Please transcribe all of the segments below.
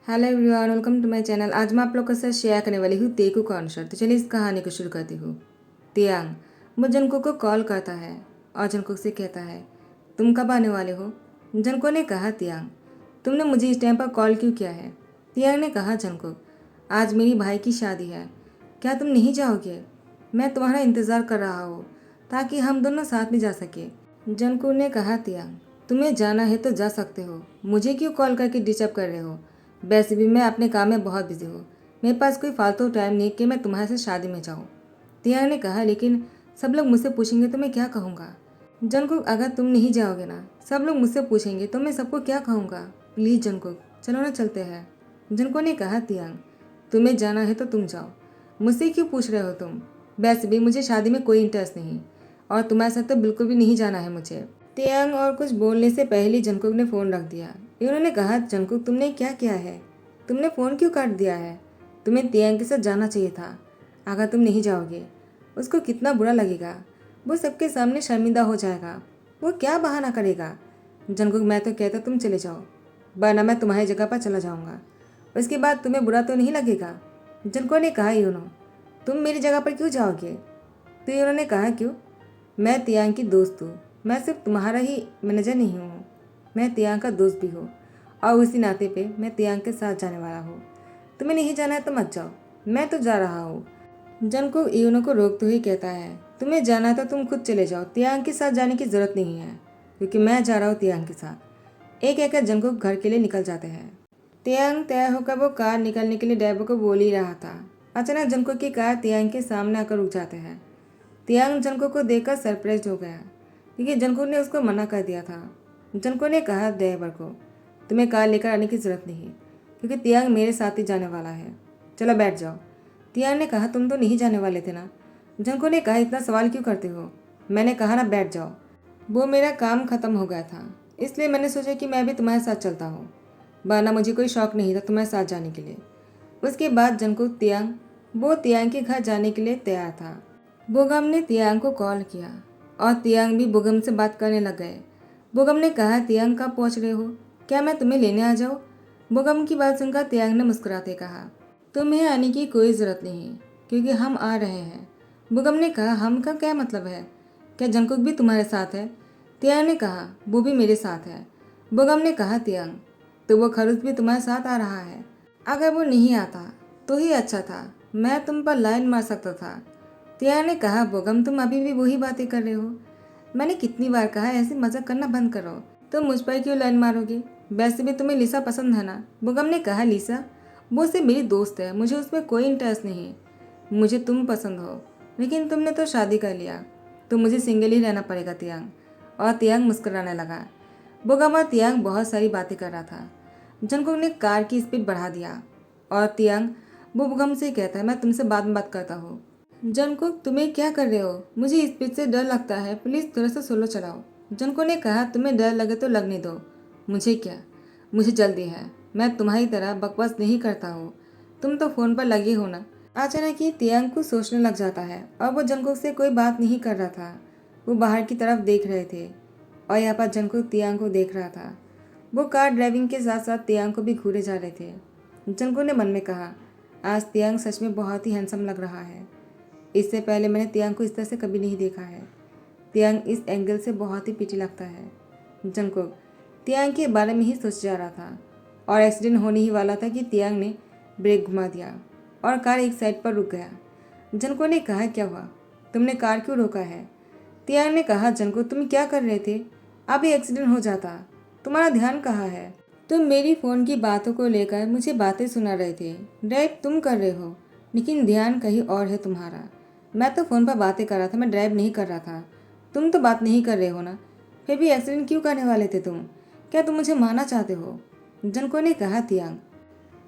Hello everyone, welcome to my channel. आज मैं आप लोग के साथ शेयर करने वाली हूँ तेकू का आंसर। तो चलिए इस कहानी को शुरू करती हूँ। तियांग वो जनको को कॉल करता है और जनको से कहता है, तुम कब आने वाले हो? जनको ने कहा, तियांग तुमने मुझे इस टाइम पर कॉल क्यों किया है? तियांग ने कहा, जनको आज मेरी भाई की शादी है, क्या तुम नहीं जाओगे? मैं तुम्हारा इंतज़ार कर रहा हूँ ताकि हम दोनों साथ में जा सके। जनको ने कहा, तियांग तुम्हें जाना है तो जा सकते हो, मुझे क्यों कॉल करके डिस्टर्ब कर रहे हो? वैसे भी मैं अपने काम में बहुत बिजी हूँ, मेरे पास कोई फालतू टाइम नहीं कि मैं तुम्हारे से शादी में जाऊँ। तियांग ने कहा, लेकिन सब लोग मुझसे पूछेंगे तो मैं क्या कहूँगा? जंगकुक अगर तुम नहीं जाओगे ना, सब लोग मुझसे पूछेंगे तो मैं सबको क्या कहूँगा? प्लीज़ जंगकुक चलो ना, चलते हैं। जंको ने कहा, तियांग तुम्हें जाना है तो तुम जाओ, मुझसे क्यों पूछ रहे हो तुम? वैसे भी मुझे शादी में कोई इंटरेस्ट नहीं और तुम्हारे साथ तो बिल्कुल भी नहीं जाना है मुझे। तियांग और कुछ बोलने से पहले जंकुक ने फ़ोन रख दिया। इन्होंने कहा, जंकुक तुमने क्या किया है? तुमने फ़ोन क्यों काट दिया है? तुम्हें तियांग के साथ जाना चाहिए था। अगर तुम नहीं जाओगे उसको कितना बुरा लगेगा, वो सबके सामने शर्मिंदा हो जाएगा। वो क्या बहाना करेगा? जंकुक मैं तो कहता तुम चले जाओ, वरना मैं तुम्हारी जगह पर चला जाऊंगा। उसके बाद तुम्हें बुरा तो नहीं लगेगा? जंको ने कहा, यूनो तुम मेरी जगह पर क्यों जाओगे? तो उन्होंने कहा, क्यों? मैं तियांग की दोस्त हूँ, मैं सिर्फ तुम्हारा ही मैनेजर नहीं हूँ, मैं तियांग का दोस्त भी हूँ और उसी नाते पे मैं तियांग के साथ जाने वाला हूँ। तुम्हें नहीं जाना है तो मत जाओ, मैं तो जा रहा हूँ। जंको यूनो को रोकते हुए कहता है, तुम्हें जाना है तो तुम खुद चले जाओ, तियांग के साथ जाने की जरूरत नहीं है, क्योंकि मैं जा रहा हूँ तियांग के साथ। एक कहकर जंको घर के लिए निकल जाते हैं। तियांग तैयार होकर वो कार निकलने के लिए ड्राइवर को बोल ही रहा था। अचानक जंको की कार तियांग के सामने आकर रुक जाते हैं। तियांग जंको को देखकर सरप्राइज हो गया, क्योंकि जंको ने उसको मना कर दिया था। जंको ने कहा ड्राइवर को, तुम्हें कार लेकर आने की जरूरत नहीं, क्योंकि तियांग मेरे साथ ही जाने वाला है, चलो बैठ जाओ। तियांग ने कहा, तुम तो नहीं जाने वाले थे ना? जंको ने कहा, इतना सवाल क्यों करते हो? मैंने कहा ना बैठ जाओ। वो मेरा काम खत्म हो गया था, इसलिए मैंने सोचा कि मैं भी तुम्हारे साथ चलता हूँ, वरना मुझे कोई शौक नहीं था तुम्हारे साथ जाने के लिए। उसके बाद जंको वो तियांग के घर जाने के लिए तैयार था। बोगम ने तियांग को कॉल किया और तियांग भी बोगम से बात करने लग गए। बोगम ने कहा, तियांग कब पहुंच रहे हो? क्या मैं तुम्हें लेने आ जाऊँ? बोगम की बात सुनकर तियांग ने मुस्कुराते कहा, तुम्हें आने की कोई ज़रूरत नहीं, क्योंकि हम आ रहे हैं। बोगम ने कहा, हम का क्या मतलब है? क्या जंकुक भी तुम्हारे साथ है? तियांग ने कहा, वो भी मेरे साथ है। बोगम ने कहा, तियांग तो वो खरुज भी तुम्हारे साथ आ रहा है? अगर वो नहीं आता तो ही अच्छा था, मैं तुम पर लाइन मार सकता था। तिया ने कहा, बोगम तुम अभी भी वही बातें कर रहे हो। मैंने कितनी बार कहा ऐसे मजाक करना बंद करो। तुम मुझ पर क्यों लाइन मारोगे? वैसे भी तुम्हें लिसा पसंद है ना? बोगम ने कहा, लिसा वो सिर्फ मेरी दोस्त है, मुझे उसमें कोई इंटरेस्ट नहीं। मुझे तुम पसंद हो, लेकिन तुमने तो शादी कर लिया, तो मुझे सिंगल ही रहना पड़ेगा तियांग। और तियांग मुस्कुराने लगा। बोगम और तियांग बहुत सारी बातें कर रहा था। जंकुक ने कार की स्पीड बढ़ा दिया और तियांग वो बोगम से कहता है, मैं तुमसे बाद में बात करता हूँ। जंकुक तुम्हें क्या कर रहे हो? मुझे इस स्पीड से डर लगता है, प्लीज़ थोड़ा सा स्लो चलाओ। जंको ने कहा, तुम्हें डर लगे तो लगने दो, मुझे क्या, मुझे जल्दी है, मैं तुम्हारी तरह बकवास नहीं करता हूँ। तुम तो फ़ोन पर लगे हो ना। अचानक ही तियांग को सोचने लग जाता है और वो जंकुक से कोई बात नहीं कर रहा था। वो बाहर की तरफ देख रहे थे और यहाँ पर जंकुक तियांग को देख रहा था। वो कार ड्राइविंग के साथ साथ तियांग को भी घूरे जा रहे थे। जंकुक ने मन में कहा, आज तियांग सच में बहुत ही हैंडसम लग रहा है। इससे पहले मैंने तियांग को इस तरह से कभी नहीं देखा है। तियांग इस एंगल से बहुत ही पिटी लगता है। जंकुक तियांग के बारे में ही सोच जा रहा था और एक्सीडेंट होने ही वाला था कि तियांग ने ब्रेक घुमा दिया और कार एक साइड पर रुक गया। जंको ने कहा, क्या हुआ, तुमने कार क्यों रोका है? तियांग ने कहा, जंको तुम क्या कर रहे थे? अभी एक्सीडेंट हो जाता, तुम्हारा ध्यान कहाँ है? तुम मेरी फ़ोन की बातों को लेकर मुझे बातें सुना रहे थे। ड्राइव तुम कर रहे हो, लेकिन ध्यान कहीं और है तुम्हारा। मैं तो फ़ोन पर बातें कर रहा था, मैं ड्राइव नहीं कर रहा था। तुम तो बात नहीं कर रहे हो ना, फिर भी एक्सीडेंट क्यों करने वाले थे तुम? क्या तुम मुझे मारना चाहते हो? जंको ने कहा, तियांग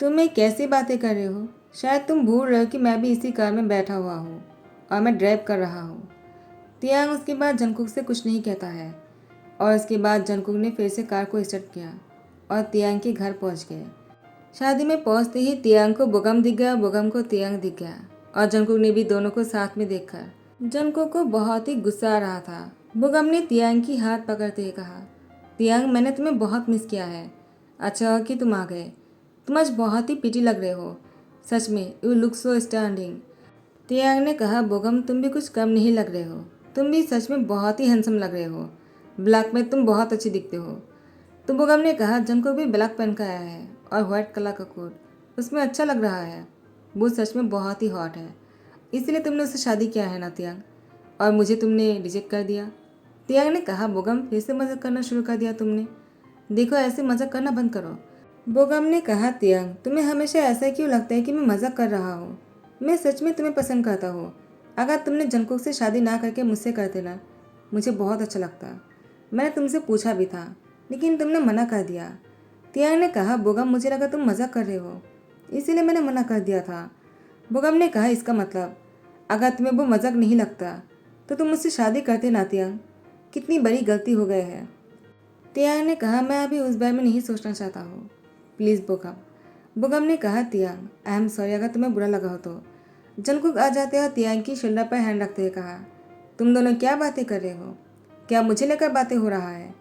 तुम कैसी बातें कर रहे हो? शायद तुम भूल रहे हो कि मैं भी इसी कार में बैठा हुआ हूँ और मैं ड्राइव कर रहा हूँ। तियांग उसके बाद जंकुक से कुछ नहीं कहता है और उसके बाद जंकुक ने फिर से कार को स्टार्ट किया और तियांग के घर पहुँच गए। शादी में पहुंचते ही तियांग को बोगम दिख गया, बोगम को तियांग दिख गया और जंकुक ने भी दोनों को साथ में देखकर जंकुक को बहुत ही गुस्सा आ रहा था। बोगम ने तियांग की हाथ पकड़ते हुए कहा, तियांग मैंने तुम्हें बहुत मिस किया है, अच्छा कि तुम आ गए। तुम आज बहुत ही पिटी लग रहे हो। सच में यू लुक सो स्टैंडिंग। तियांग ने कहा, बोगम तुम भी कुछ कम नहीं लग रहे हो। तुम भी सच में बहुत ही हैंडसम लग रहे हो। ब्लैक में तुम बहुत अच्छी दिखते हो। तो बोगम ने कहा, जंको भी ब्लैक पहन कर आया है और व्हाइट कलर का कोट, उसमें अच्छा लग रहा है। वो सच में बहुत ही हॉट है, इसीलिए तुमने उससे शादी किया है ना तियांग, और मुझे तुमने रिजेक्ट कर दिया। तियांग ने कहा, बोगम फिर से मजाक करना शुरू कर दिया तुमने। देखो ऐसे मजाक करना बंद करो। बोगम ने कहा, तियांग तुम्हें हमेशा ऐसा क्यों लगता है कि मैं मजाक कर रहा हूँ? मैं सच में तुम्हें पसंद करता हूँ। अगर तुमने जंकुक से शादी ना करके मुझसे करते ना, मुझे बहुत अच्छा लगता। मैंने तुमसे पूछा भी था, लेकिन तुमने मना कर दिया। तियांग ने कहा, बोगम मुझे लगा तुम मजाक कर रहे हो, इसीलिए मैंने मना कर दिया था। बोगम ने कहा, इसका मतलब अगर तुम्हें वो मजाक नहीं लगता तो तुम मुझसे शादी करते ना तियांग। कितनी बड़ी गलती हो गई है। तियांग ने कहा, मैं अभी उस बारे में नहीं सोचना चाहता हूँ, प्लीज़ बोगम। बोगम ने कहा, तियांग आई एम सॉरी अगर तुम्हें बुरा लगा हो तो। जंकुक आ जाते और तियांग की शोल्डर पर हैंड रखते हुए कहा, तुम दोनों क्या बातें कर रहे हो? क्या मुझे लेकर बातें हो रहा है?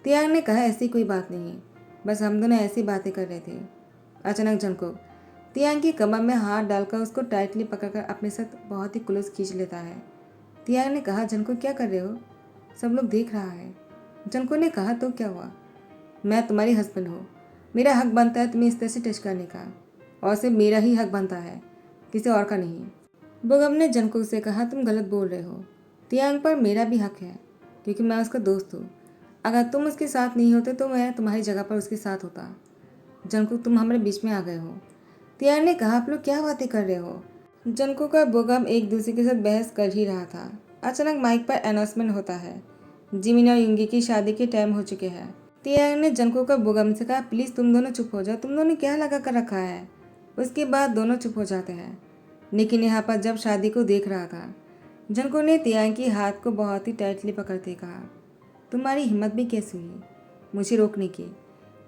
तियांग ने कहा, ऐसी कोई बात नहीं, बस हम दोनों ऐसी बातें कर रहे थे। अचानक जंकुक तियांग की कमर में हाथ डालकर उसको टाइटली पकड़कर अपने साथ बहुत ही क्लोज खींच लेता है। तियांग ने कहा, जंकुक क्या कर रहे हो? सब लोग देख रहा है। जंकुक ने कहा, तो क्या हुआ? मैं तुम्हारी हस्बैंड हूँ, मेरा हक बनता है तुम्हें इस तरह से टच करने का, और सिर्फ मेरा ही हक बनता है, किसी और का नहीं। बोगम ने जंकुक से कहा, तुम गलत बोल रहे हो। तियांग पर मेरा भी हक है, क्योंकि मैं उसका दोस्त हूँ। अगर तुम उसके साथ नहीं होते तो मैं तुम्हारी जगह पर उसके साथ होता। जंकुक तुम हमारे बीच में आ गए हो। तियांग ने कहा, आप लोग क्या बातें कर रहे हो? जंकुक और बोगम एक दूसरे के साथ बहस कर ही रहा था। अचानक माइक पर अनाउंसमेंट होता है, जिमिन और युंगी की शादी के टाइम हो चुके हैं। तियांग ने जंकुक और बोगम से कहा, प्लीज़ तुम दोनों चुप हो जाओ, तुम दोनों क्या लगा कर रखा है? उसके बाद दोनों चुप हो जाते हैं। लेकिन यहाँ पर जब शादी को देख रहा था, जंकुक ने तियांग की हाथ को बहुत ही टाइटली पकड़ते कहा, तुम्हारी हिम्मत भी कैसी हुई मुझे रोकने की?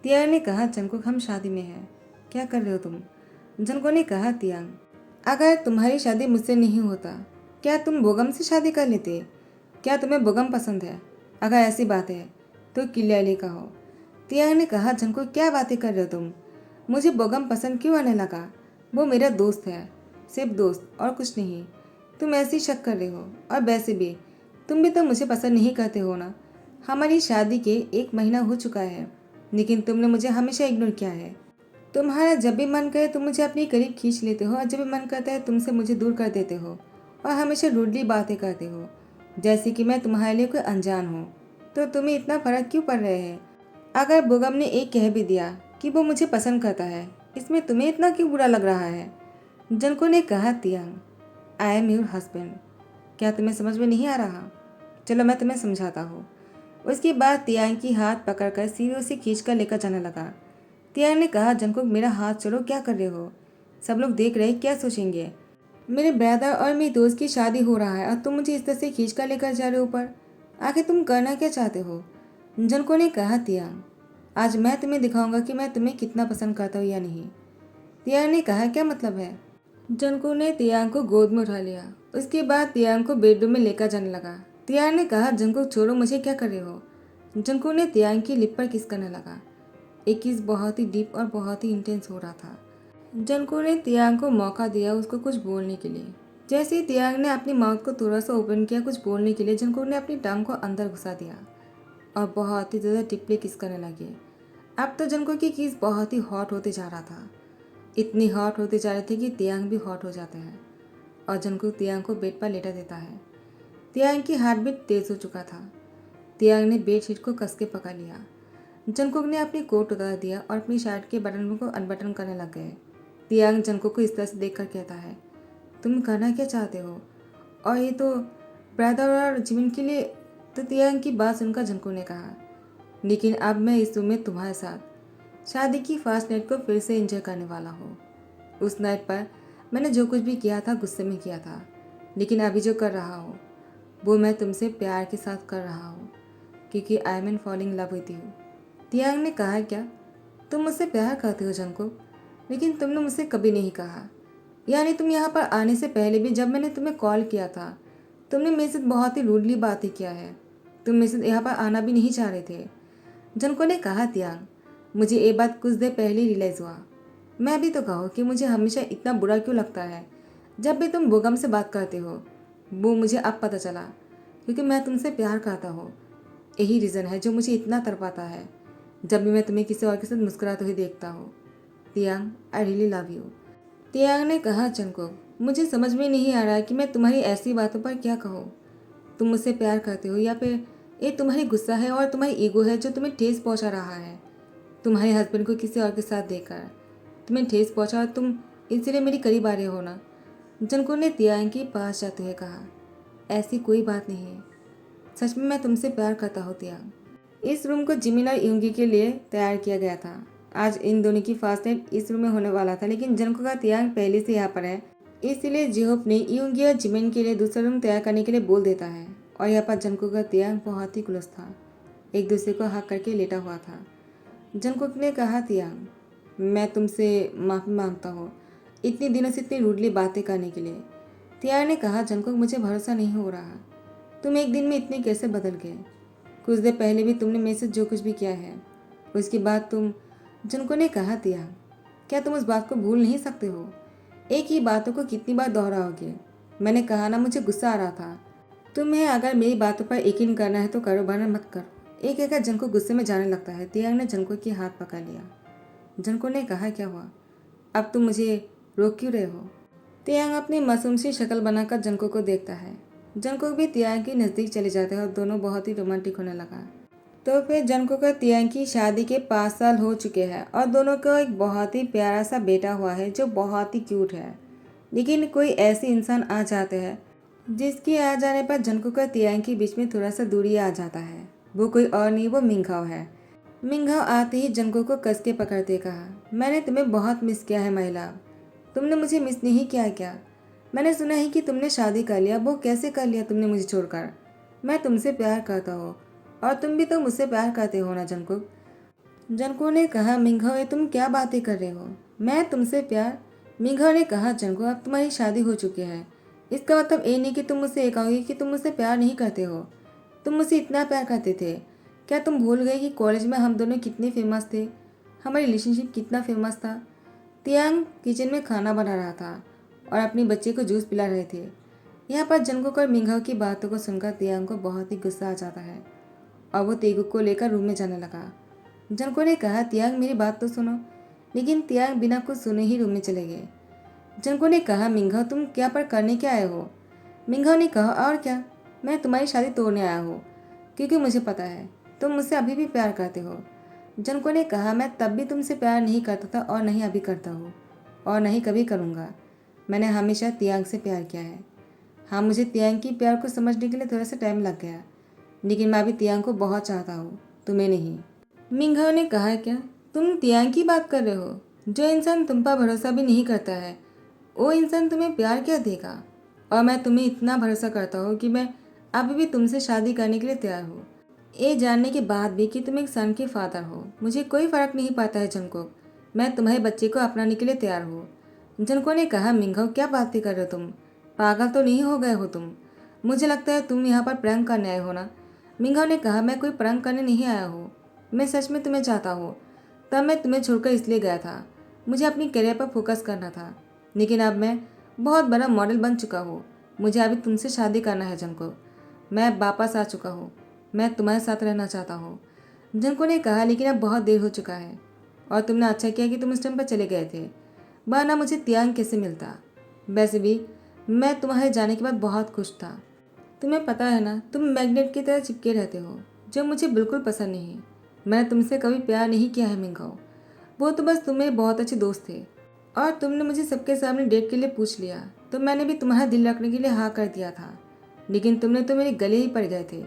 तियांग ने कहा, जंकुक हम शादी में हैं, क्या कर रहे हो तुम? जंकुक ने कहा, तियांग अगर तुम्हारी शादी मुझसे नहीं होता, क्या तुम बोगम से शादी कर लेते? क्या तुम्हें बोगम पसंद है? अगर ऐसी बात है तो क्लियरली कहो। तियांग ने कहा, जंकुक क्या बातें कर रहे हो तुम? मुझे बोगम पसंद क्यों आने लगा? वो मेरा दोस्त है, सिर्फ दोस्त और कुछ नहीं। तुम ऐसे ही शक कर रहे हो, और वैसे भी तुम भी तो मुझे पसंद नहीं करते हो ना। हमारी शादी के 1 महीना हो चुका है, लेकिन तुमने मुझे हमेशा इग्नोर किया है। तुम्हारा जब भी मन करे तुम मुझे अपने करीब खींच लेते हो, और जब भी मन करता है तुमसे मुझे दूर कर देते हो, और हमेशा रूडली बातें करते हो, जैसे कि मैं तुम्हारे लिए कोई अनजान हूँ। तो तुम्हें इतना फर्क क्यों पड़ रहे हैं? अगर बोगम ने एक कह भी दिया कि वो मुझे पसंद करता है, इसमें तुम्हें इतना क्यों बुरा लग रहा है? जंको ने कहा, तियांग आई एम योर हस्बैंड, क्या तुम्हें समझ में नहीं आ रहा? चलो मैं तुम्हें समझाता हूँ। उसके बाद तियांग की हाथ पकड़कर सीढ़ियों से खींचकर लेकर जाने लगा। तियांग ने कहा, जंकुक मेरा हाथ छोड़ो, क्या कर रहे हो? सब लोग देख रहे, क्या सोचेंगे? मेरे ब्रदर और मेरी दोस्त की शादी हो रहा है और तुम मुझे इस तरह से खींच कर लेकर जा रहे हो ऊपर। आखिर तुम करना क्या चाहते हो? जंको ने कहा, तियांग आज मैं तुम्हें दिखाऊंगा कि मैं तुम्हें कितना पसंद करता हूँ या नहीं। तियांग ने कहा, क्या मतलब है? जंको ने तियांग को गोद में उठा लिया। उसके बाद तियांग को बेडरूम में लेकर जाने लगा। तियांग ने कहा, जंको छोड़ो मुझे, क्या कर रहे हो? जंको ने तियांग की लिप पर किस करने लगा। एक किस बहुत ही डीप और बहुत ही इंटेंस हो रहा था। जंको ने तियांग को मौका दिया उसको कुछ बोलने के लिए। जैसे ही तियांग ने अपनी माउथ को थोड़ा सा ओपन किया कुछ बोलने के लिए, जंको ने अपनी टांग को अंदर घुसा दिया और बहुत ही ज़्यादा डीपली किस करने लगे। अब तो जंको की किस बहुत ही हॉट होते जा रहा था। इतनी हॉट होते जा रहे थे कि तियांग भी हॉट हो जाते हैं, और जंको तियांग को बेड पर लेटा देता है। तियांग की हार्ट बीट तेज हो चुका था। तियांग ने बेडशीट को कस के पकड़ लिया। जंकुक ने अपनी कोट उतार दिया और अपनी शर्ट के बटन को अनबटन करने लग गए। तियांग जंकुक को इस तरह से देखकर कहता है, तुम करना क्या चाहते हो? और ये तो ब्रदर और जिमिन के लिए। तो तियांग की बात सुनकर जंकुक ने कहा, लेकिन अब मैं इस रूम में तुम्हारे साथ शादी की फर्स्ट नाइट को फिर से एंजॉय करने वाला हूँ। उस नाइट पर मैंने जो कुछ भी किया था गुस्से में किया था, लेकिन अभी जो कर रहा हूँ वो मैं तुमसे प्यार के साथ कर रहा हूँ, क्योंकि I am in falling love with you. Tiang ने कहा, क्या तुम मुझसे प्यार करते हो जंकुक? लेकिन तुमने मुझसे कभी नहीं कहा। यानी तुम यहाँ पर आने से पहले भी जब मैंने तुम्हें कॉल किया था तुमने मेरे से बहुत ही रूडली बातें किया है। तुम मेरे से यहाँ पर आना भी नहीं चाह रहे थे। जंको ने कहा, तियांग मुझे ये बात कुछ देर पहले रियलाइज़ हुआ। मैं भी तो कहो कि मुझे हमेशा इतना बुरा क्यों लगता है जब भी तुम बोगम से बात करते हो। वो मुझे अब पता चला, क्योंकि मैं तुमसे प्यार करता हूँ। यही रीज़न है जो मुझे इतना तड़पाता है जब भी मैं तुम्हें किसी और के साथ मुस्कुराते हुए देखता हूँ। तियांग, I really love you. Tiang ने कहा, जंगकुक, मुझे समझ में नहीं आ रहा है कि मैं तुम्हारी ऐसी बातों पर क्या कहूँ। तुम मुझसे प्यार करते हो या फिर ये तुम्हारी गुस्सा है और तुम्हारी ईगो है जो तुम्हें ठेस पहुंचा रहा है। तुम्हारे हस्बैंड को किसी और के साथ देखकर तुम्हें ठेस पहुंचा और तुम इसलिए मेरी करीब आ रहे हो ना। जंगकुक ने तियांग के पास जाते हुए कहा, ऐसी कोई बात नहीं है। सच में मैं तुमसे प्यार करता हूँ तियांग। इस रूम को जिमिन और यूंगी के लिए तैयार किया गया था। आज इन दोनों की फर्स्ट नाइट इस रूम में होने वाला था, लेकिन जंगकुक का तियांग पहले से यहाँ पर है, इसलिए जिहोप ने यूंगी और जिमिन के लिए दूसरा रूम तैयार करने के लिए बोल देता है। और यहाँ पर जंगकुक का तियांग बहुत ही क्लोज था, एक दूसरे को हक करके लेटा हुआ था। जंगकुक ने कहा, तियांग, मैं तुमसे माफ़ी मांगता हूँ इतने दिनों से इतनी रूडली बातें करने के लिए। तियांग ने कहा, जंगकुक, मुझे भरोसा नहीं हो रहा, तुम एक दिन में इतने कैसे बदल गए। कुछ देर पहले भी तुमने मेरे से जो कुछ भी किया है उसके बाद तुम। जंगकुक ने कहा, तियांग, क्या तुम उस बात को भूल नहीं सकते हो। एक ही बातों को कितनी बार दोहराओगे। मैंने कहा ना, मुझे गुस्सा आ रहा था। तुम्हें अगर मेरी बातों पर यकीन करना है तो करो, वरना मत करो। एक एक जंगकुक गुस्से में जाने लगता है। तियांग ने जंगकुक की हाथ पकड़ लिया। जंगकुक ने कहा, क्या हुआ, अब तुम मुझे रोक क्यों रहे हो। तियांग अपनी मासूम सी शक्ल बनाकर जंगकुक को देखता है। जंगकुक भी तियांग के नज़दीक चले जाते हैं और दोनों बहुत ही रोमांटिक होने लगा। तो फिर जंगकुक और तियांग की शादी के 5 साल हो चुके हैं और दोनों को एक बहुत ही प्यारा सा बेटा हुआ है जो बहुत ही क्यूट है। लेकिन कोई ऐसी इंसान आ जाते हैं जिसके आ जाने पर जंगकुक और तियांग के बीच में थोड़ा सा दूरी आ जाता है। वो कोई और नहीं, वो मिंघाओ है। मिंघाओ आते ही जंगकुक को कस के पकड़ते कहा, मैंने तुम्हें बहुत मिस किया है महिला। तुमने मुझे मिस नहीं किया क्या। मैंने सुना है कि तुमने शादी कर लिया। वो कैसे कर लिया तुमने मुझे छोड़कर। मैं तुमसे प्यार करता हूँ और तुम भी तो मुझसे प्यार करते हो ना जंगकुक। जंगकुक ने कहा, मिंघाओ, ये तुम क्या बातें कर रहे हो। मैं तुमसे प्यार। मिंघाओ ने कहा, जंगकुक, अब तुम्हारी शादी हो चुकी है। इसका मतलब ये नहीं कि तुम मुझसे ये कहोगे कि तुम मुझसे प्यार नहीं करते हो। तुम मुझसे इतना प्यार करते थे। क्या तुम भूल गए कि कॉलेज में हम दोनों कितने फेमस थे, हमारी रिलेशनशिप कितना फेमस था। तियांग किचन में खाना बना रहा था और अपने बच्चे को जूस पिला रहे थे। यहाँ पर जंगकुक और मिंघाओ की बातों को सुनकर तियांग को बहुत ही गुस्सा आ जाता है और वो तेगुक को लेकर रूम में जाने लगा। जंगकुक ने कहा, तियांग, मेरी बात तो सुनो। लेकिन तियांग बिना कुछ सुने ही रूम में चले गए। जंगकुक ने कहा, मिंघाओ, तुम क्या पर करने क्या आए हो। मिंघाओ ने कहा, और क्या, मैं तुम्हारी शादी तोड़ने आया हूँ, क्योंकि मुझे पता है तुम मुझसे अभी भी प्यार करते हो। जंगकुक ने कहा, मैं तब भी तुमसे प्यार नहीं करता था और नहीं अभी करता हूँ और नहीं कभी करूँगा। मैंने हमेशा तियांग से प्यार किया है। हाँ, मुझे तियांग की प्यार को समझने के लिए थोड़ा सा टाइम लग गया, लेकिन मैं अभी तियांग को बहुत चाहता हूँ, तुम्हें नहीं। मिंघाओ ने कहा, क्या तुम तियांग की बात कर रहे हो। जो इंसान तुम पर भरोसा भी नहीं करता है वो इंसान तुम्हें प्यार क्या देगा। और मैं तुम्हें इतना भरोसा करता हूँ कि मैं अभी भी तुमसे शादी करने के लिए तैयार हूँ, ये जानने के बाद भी कि तुम एक सन के फादर हो। मुझे कोई फ़र्क नहीं पड़ता है जंगकुक, मैं तुम्हारे बच्चे को अपनाने के लिए तैयार हूँ। जंगकुक ने कहा, मिंघाओ, क्या बातें कर रहे हो तुम। पागल तो नहीं हो गए हो तुम। मुझे लगता है तुम यहाँ पर प्रैंक करने आए हो ना। मिंघाओ ने कहा, मैं कोई प्रैंक करने नहीं आया हूँ। मैं सच में तुम्हें चाहता हूँ। तब मैं तुम्हें छोड़कर इसलिए गया था, मुझे अपनी करियर पर फोकस करना था। लेकिन अब मैं बहुत बड़ा मॉडल बन चुका हूँ। मुझे अभी तुमसे शादी करना है जंगकुक। मैं वापस आ चुका हूँ। मैं तुम्हारे साथ रहना चाहता हूँ। जंगकुक ने कहा, लेकिन अब बहुत देर हो चुका है और तुमने अच्छा किया कि तुम उस टाइम पर चले गए थे, वरना मुझे तियांग कैसे मिलता। वैसे भी मैं तुम्हारे जाने के बाद बहुत खुश था। तुम्हें पता है ना, तुम मैग्नेट की तरह चिपके रहते हो, जो मुझे बिल्कुल पसंद नहीं। मैंने तुमसे कभी प्यार नहीं किया है मिंगाओ। वो तो बस तुम मेरे बहुत अच्छे दोस्त थे और तुमने मुझे सबके सामने डेट के लिए पूछ लिया तो मैंने भी तुम्हारा दिल रखने के लिए हाँ कर दिया था। लेकिन तुमने तो मेरे गले ही पड़ गए थे।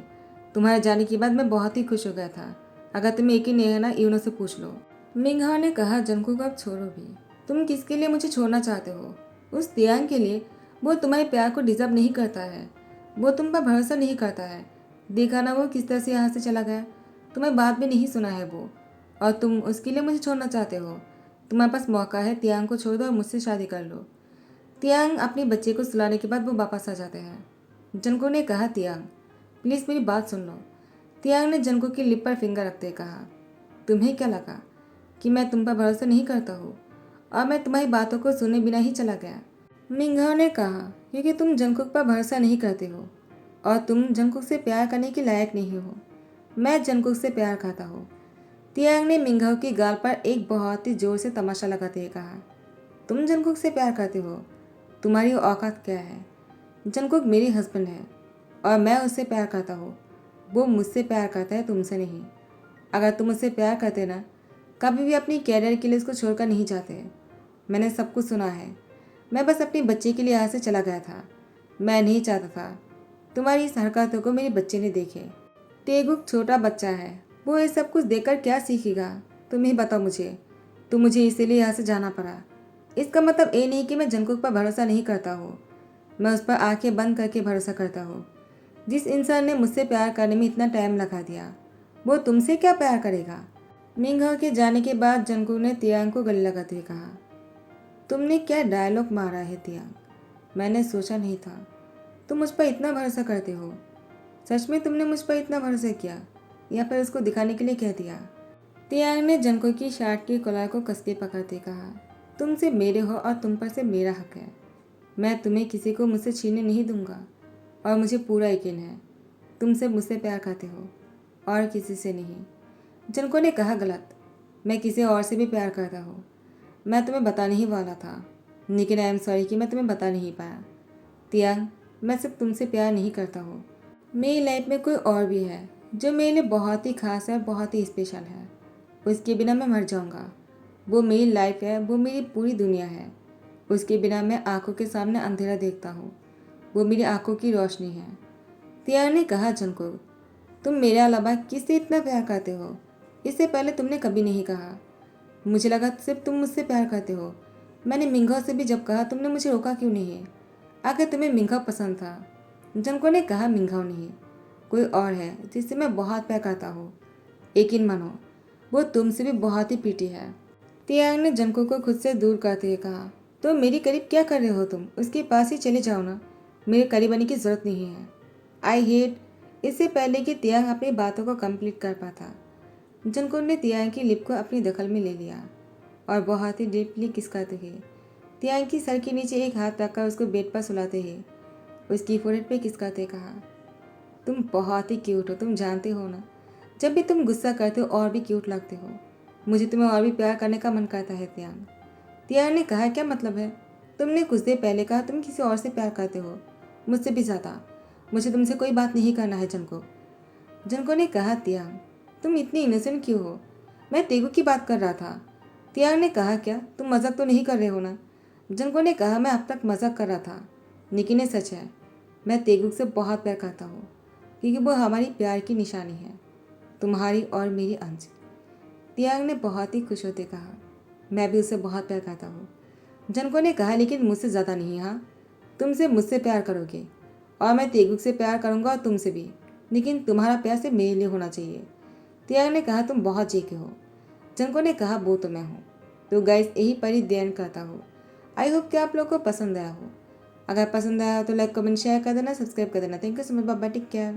तुम्हारे जाने के बाद मैं बहुत ही खुश हो गया था। अगर तुम्हें एक ही नहीं है ना, यूनो से पूछ लो। मिंगहा ने कहा, जंगकुक, अब छोड़ो भी। तुम किसके लिए मुझे छोड़ना चाहते हो। उस तियांग के लिए। वो तुम्हारे प्यार को डिजर्व नहीं करता है। वो तुम पर भरोसा नहीं करता है। देखा ना वो किस तरह से यहाँ से चला गया। तुम्हें बात भी नहीं सुना है वो, और तुम उसके लिए मुझे छोड़ना चाहते हो। तुम्हारे पास मौका है, तियांग को छोड़ दो और मुझसे शादी कर लो। तियांग अपने बच्चे को सुलाने के बाद वो वापस आ जाते हैं। जंगकुक ने कहा, तियांग, प्लीज़ मेरी बात सुन लो। तियांग ने जंगकुक की लिप पर फिंगर रखते कहा, तुम्हें क्या लगा कि मैं तुम पर भरोसा नहीं करता हूँ और मैं तुम्हारी बातों को सुने बिना ही चला गया। मिंगहाओ ने कहा, क्योंकि तुम जंगकुक पर भरोसा नहीं करते हो और तुम जंगकुक से प्यार करने के लायक नहीं हो। मैं जंगकुक से प्यार करता हूँ। तियांग ने मिंगहाओ की गाल पर एक बहुत ही जोर से तमाशा लगाते हुए कहा, तुम जंगकुक से प्यार करते हो? तुम्हारी औकात क्या है? जंगकुक मेरी हस्बैंड है और मैं उससे प्यार करता हूँ। वो मुझसे प्यार करता है, तुमसे नहीं। अगर तुम उससे प्यार करते ना, कभी भी अपनी कैरियर के लिए उसको छोड़कर नहीं जाते। मैंने सब कुछ सुना है। मैं बस अपने बच्चे के लिए यहाँ से चला गया था। मैं नहीं चाहता था तुम्हारी इस हरकतों को मेरे बच्चे ने देखे। तेगुक छोटा बच्चा है, वो ये सब कुछ देखकर क्या सीखेगा? तुम ही बताओ मुझे। तो मुझे इसीलिए यहाँ से जाना पड़ा। इसका मतलब ये नहीं कि मैं जंगकुक पर भरोसा नहीं करता हूँ। मैं उस पर आंखें बंद करके भरोसा करता हूँ। जिस इंसान ने मुझसे प्यार करने में इतना टाइम लगा दिया, वो तुमसे क्या प्यार करेगा? मिंगहाओ के जाने के बाद जंगकुक ने तियांग को गले लगाते हुए कहा, तुमने क्या डायलॉग मारा है तियांग? मैंने सोचा नहीं था तुम मुझ पर इतना भरोसा करते हो। सच में तुमने मुझ पर इतना भरोसा किया या फिर उसको दिखाने के लिए कह दिया? तियांग ने जंगकुक की शर्ट की कॉलर को कस के पकड़ते कहा, तुमसे मेरे हो और तुम पर से मेरा हक है। मैं तुम्हें किसी को मुझसे छीनने नहीं दूंगा और मुझे पूरा यकीन है तुमसे मुझसे प्यार करते हो और किसी से नहीं। जंगकुक ने कहा, गलत। मैं किसी और से भी प्यार करता हूँ। मैं तुम्हें बताने ही वाला था, लेकिन आई एम सॉरी कि मैं तुम्हें बता नहीं पाया। तियांग, मैं सिर्फ तुमसे प्यार नहीं करता हूँ। मेरी लाइफ में कोई और भी है जो मेरे लिए बहुत ही खास है और बहुत ही स्पेशल है। उसके बिना मैं मर जाऊँगा। वो मेरी लाइफ है, वो मेरी पूरी दुनिया है। उसके बिना मैं आंखों के सामने अंधेरा देखता हूँ। वो मेरी आंखों की रोशनी है। तियांग ने कहा, जंगकुक, तुम मेरे अलावा किससे इतना प्यार करते हो? इससे पहले तुमने कभी नहीं कहा। मुझे लगा सिर्फ तुम मुझसे प्यार करते हो। मैंने मिंगहाओ से भी जब कहा, तुमने मुझे रोका क्यों नहीं? आखिर तुम्हें मिंगहाओ पसंद था? जंगकुक ने कहा, मिंगहाओ नहीं, कोई और है जिससे मैं बहुत प्यार करता हूँ। यकीन मानो, वो तुमसे भी बहुत ही पीटी है। तियांग ने जंगकुक को खुद से दूर करते हुए कहा, तो मेरी करीब क्या कर रहे हो तुम? उसके पास ही चले जाओ ना। मेरे करीब आने की जरूरत नहीं है। I hate. इससे पहले कि तियांग अपनी बातों को कंप्लीट कर पाता, जंगकुक ने तियांग की लिप को अपनी दखल में ले लिया और बहुत ही डीपली किस करते हुए तियांग की सर के नीचे एक हाथ रखकर उसको बेड पर सुलाते हुए उसकी फोrehead पे किस करते कहा, तुम बहुत ही क्यूट हो, तुम जानते हो ना। जब भी तुम गुस्सा करते हो और भी क्यूट लगते हो। मुझे तुम्हें और भी प्यार करने का मन करता है तियांग। तियांग ने कहा, क्या मतलब है? तुमने कुछ देर पहले कहा तुम किसी और से प्यार करते हो, मुझसे भी ज़्यादा। मुझे तुमसे कोई बात नहीं करना है जंगकुक। जंगकुक ने कहा, तियांग, तुम इतनी इनोसेंट क्यों हो? मैं तेगू की बात कर रहा था। तियांग ने कहा, क्या तुम मजाक तो नहीं कर रहे हो ना? जंगकुक ने कहा, मैं अब तक मजाक कर रहा था, लेकिन ये सच है। मैं तेगुक से बहुत प्यार करता हूँ क्योंकि वो हमारी प्यार की निशानी है, तुम्हारी और मेरी अंश। तियांग ने बहुत ही खुश होते कहा, मैं भी उससे बहुत प्यार करता हूँ। जंगकुक ने कहा, लेकिन मुझसे ज़्यादा नहीं। हाँ, तुमसे मुझसे प्यार करोगे और मैं तेगुक से प्यार करूँगा और तुमसे भी, लेकिन तुम्हारा प्यार सिर्फ मेरे लिए होना चाहिए। तियांग ने कहा, तुम बहुत चीखे हो। जंगकुक ने कहा, वो तो मैं हूँ। तो गाइस, यही पर ही ध्यान करता हूँ। आई होप कि आप लोग को पसंद आया हो। अगर पसंद आया हो तो लाइक कमेंट शेयर कर देना, सब्सक्राइब कर देना। Thank you so much, bye bye, take care.